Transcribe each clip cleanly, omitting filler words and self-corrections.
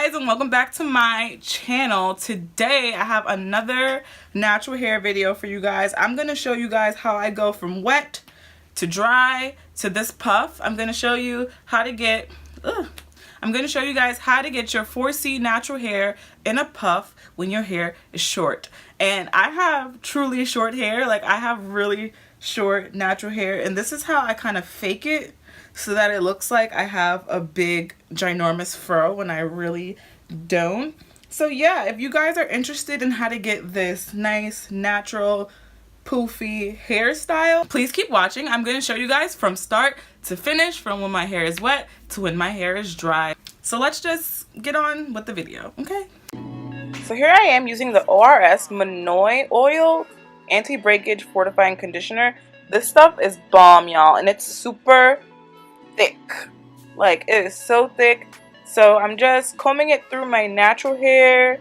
guys, and welcome back to my channel. Today I have another natural hair video for you guys. I'm going to show you guys how I go from wet to dry to this puff. I'm going to show you how to get I'm going to show you guys how to get your 4C natural hair in a puff when your hair is short. And I have truly short hair. Like, I have really short natural hair, and this is how I kind of fake it so that it looks like I have a big ginormous fro when I really don't. So yeah, if you guys are interested in how to get this nice natural poofy hairstyle, please keep watching. I'm going to show you guys from start to finish, from when my hair is wet to when my hair is dry. So let's just get on with the video, okay? So here I am using the ORS Monoi Oil Anti-Breakage Fortifying Conditioner. This stuff is bomb, y'all, and it's super thick. Like, it is so thick. So I'm just combing it through my natural hair,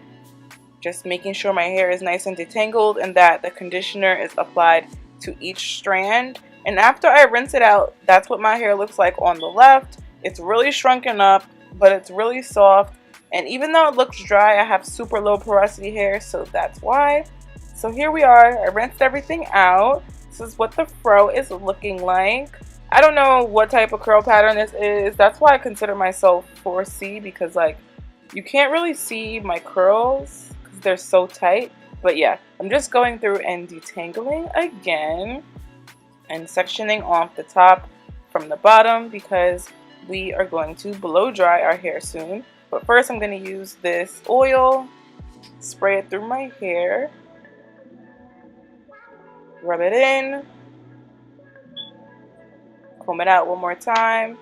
just making sure my hair is nice and detangled and that the conditioner is applied to each strand. And after I rinse it out, that's what my hair looks like on the left. It's really shrunken up, but it's really soft. And even though it looks dry, I have super low porosity hair, so that's why. So here we are. I rinsed everything out. This is what the fro is looking like. I don't know what type of curl pattern this is. That's why I consider myself 4C, because like you can't really see my curls because they're so tight. But yeah, I'm just going through and detangling again and sectioning off the top from the bottom because we are going to blow dry our hair soon. But first I'm going to use this oil, spray it through my hair, rub it in, comb it out one more time.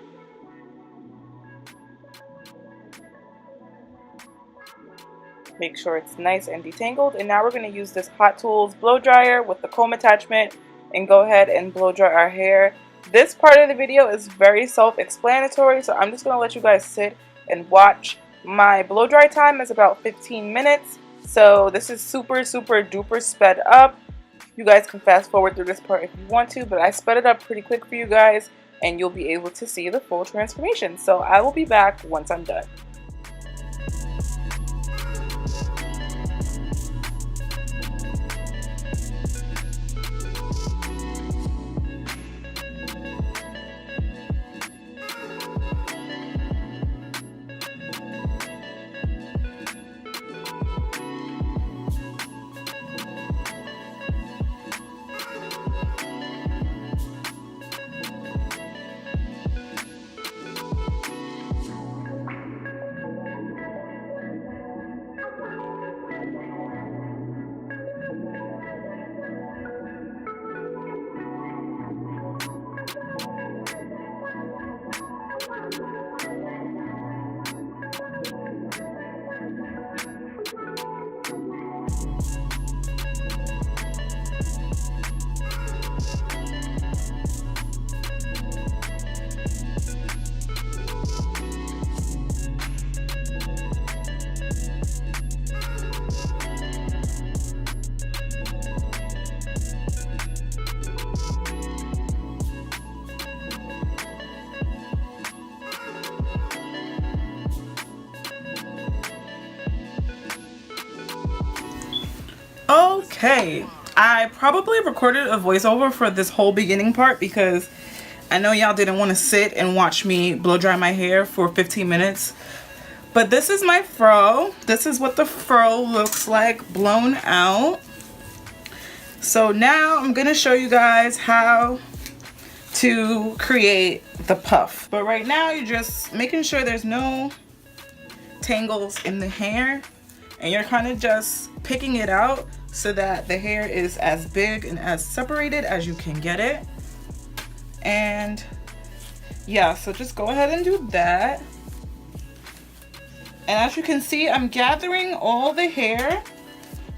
Make sure it's nice and detangled. And now we're going to use this Hot Tools blow dryer with the comb attachment and go ahead and blow dry our hair. This part of the video is very self-explanatory, so I'm just going to let you guys sit and watch. My blow dry time is about 15 minutes, so this is super duper sped up. You guys can fast forward through this part if you want to, but I sped it up pretty quick for you guys and you'll be able to see the full transformation. So I will be back once I'm done. Okay, I probably recorded a voiceover for this whole beginning part because I know y'all didn't want to sit and watch me blow dry my hair for 15 minutes. But this is my fro. This is what the fro looks like blown out. So now I'm going to show you guys how to create the puff. But right now you're just making sure there's no tangles in the hair. And you're kind of just picking it out so that the hair is as big and as separated as you can get it. And yeah, so just go ahead and do that. And as you can see, I'm gathering all the hair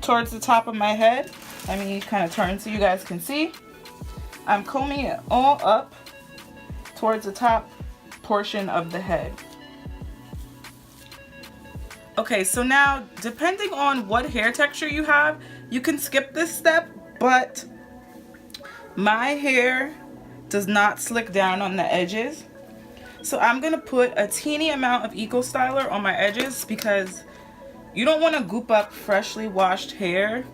towards the top of my head. Let me kind of turn so you guys can see. I'm combing it all up towards the top portion of the head. Okay, so now depending on what hair texture you have, you can skip this step, but my hair does not slick down on the edges. So I'm gonna put a teeny amount of Eco Styler on my edges because you don't want to goop up freshly washed hair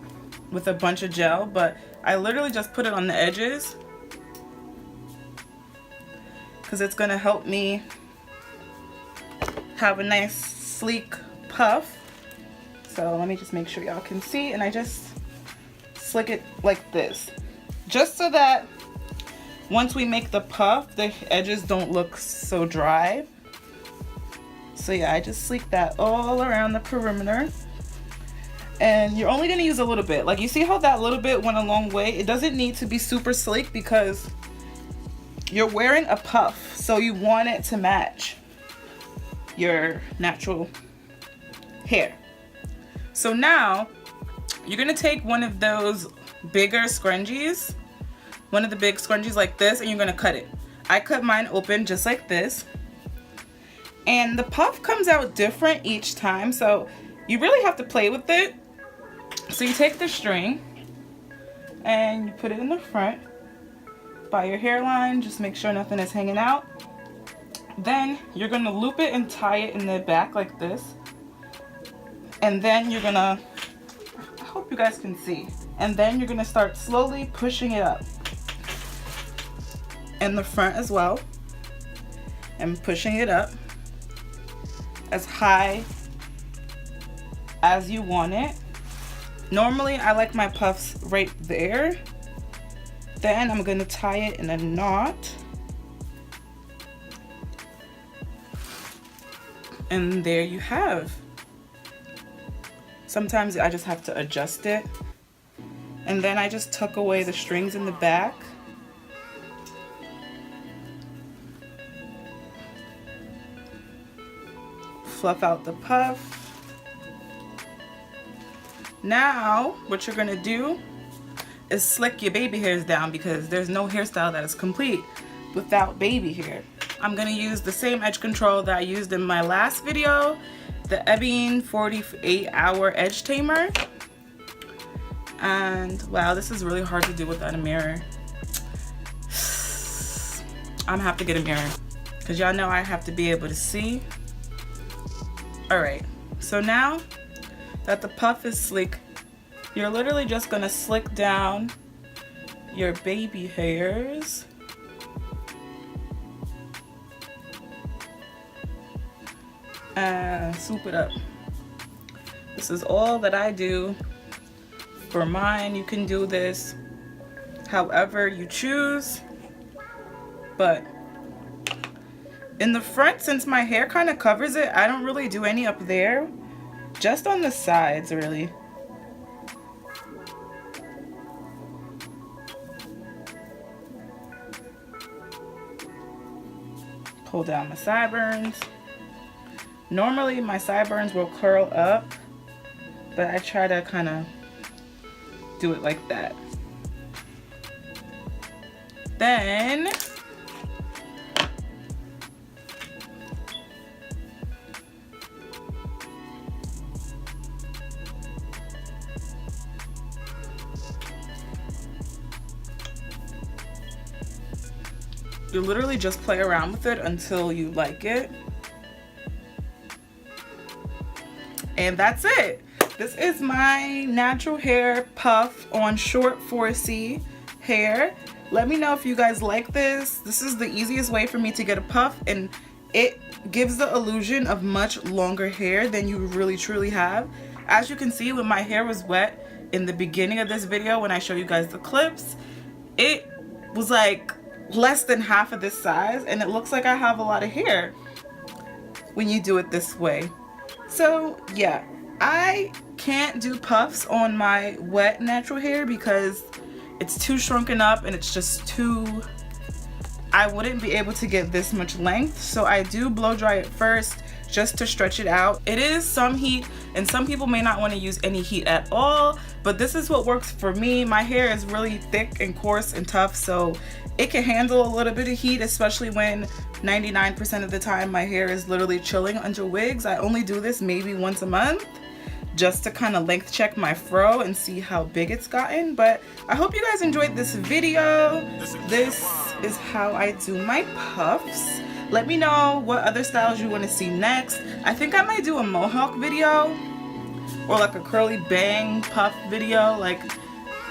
with a bunch of gel, but I literally just put it on the edges because it's gonna help me have a nice sleek puff. So let me just make sure y'all can see, and I just slick it like this, just so that once we make the puff, the edges don't look so dry. So yeah, I just sleek that all around the perimeter. And you're only gonna use a little bit. Like, you see how that little bit went a long way? It doesn't need to be super sleek because you're wearing a puff, so you want it to match your natural hair. So now you're gonna take one of those bigger scrunchies, one of the big scrunchies like this, and you're gonna cut it. I cut mine open just like this, and the puff comes out different each time, so you really have to play with it. So you take the string and you put it in the front by your hairline, just make sure nothing is hanging out. Then you're gonna loop it and tie it in the back like this, and then you're gonna, I hope you guys can see, and then you're gonna start slowly pushing it up in the front as well, and pushing it up as high as you want it. Normally I like my puffs right there. Then I'm gonna tie it in a knot, and there you have. Sometimes I just have to adjust it, and then I just tuck away the strings in the back. Fluff out the puff. Now what you're gonna do is slick your baby hairs down, because there's no hairstyle that is complete without baby hair. I'm gonna use the same edge control that I used in my last video, the Ebene 48-hour edge tamer. And wow, this is really hard to do without a mirror. I'm gonna have to get a mirror because y'all know I have to be able to see. Alright, so now that the puff is sleek, you're literally just gonna slick down your baby hairs. And swoop it up. This is all that I do for mine. You can do this however you choose, but in the front, since my hair kind of covers it, I don't really do any up there, just on the sides really. Pull down my sideburns. Normally my sideburns will curl up, but I try to kind of do it like that. Then you literally just play around with it until you like it. And that's it. This is my natural hair puff on short 4C hair. Let me know if you guys like this. This is the easiest way for me to get a puff, and it gives the illusion of much longer hair than you really truly have. As you can see, when my hair was wet in the beginning of this video, when I show you guys the clips, it was like less than half of this size, and it looks like I have a lot of hair when you do it this way. So yeah, I can't do puffs on my wet natural hair because it's too shrunken up and it's just too, I wouldn't be able to get this much length. So I do blow dry it first just to stretch it out. It is some heat, and some people may not want to use any heat at all, but this is what works for me. My hair is really thick and coarse and tough, so it can handle a little bit of heat, especially when 99% of the time my hair is literally chilling under wigs. I only do this maybe once a month just to kind of length check my fro and see how big it's gotten. But I hope you guys enjoyed this video. This is how I do my puffs. Let me know what other styles you want to see next. I think I might do a mohawk video or like a curly bang puff video. Like,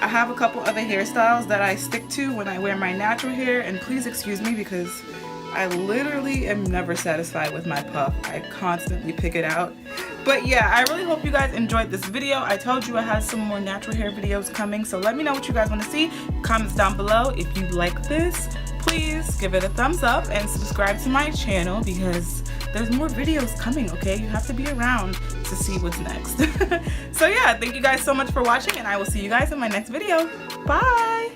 I have a couple other hairstyles that I stick to when I wear my natural hair, and please excuse me because I literally am never satisfied with my puff. I constantly pick it out. But yeah, I really hope you guys enjoyed this video. I told you I had some more natural hair videos coming, so let me know what you guys want to see. Comments down below. If you like this, please give it a thumbs up and subscribe to my channel because there's more videos coming, okay? You have to be around to see what's next. So yeah, thank you guys so much for watching, and I will see you guys in my next video. Bye!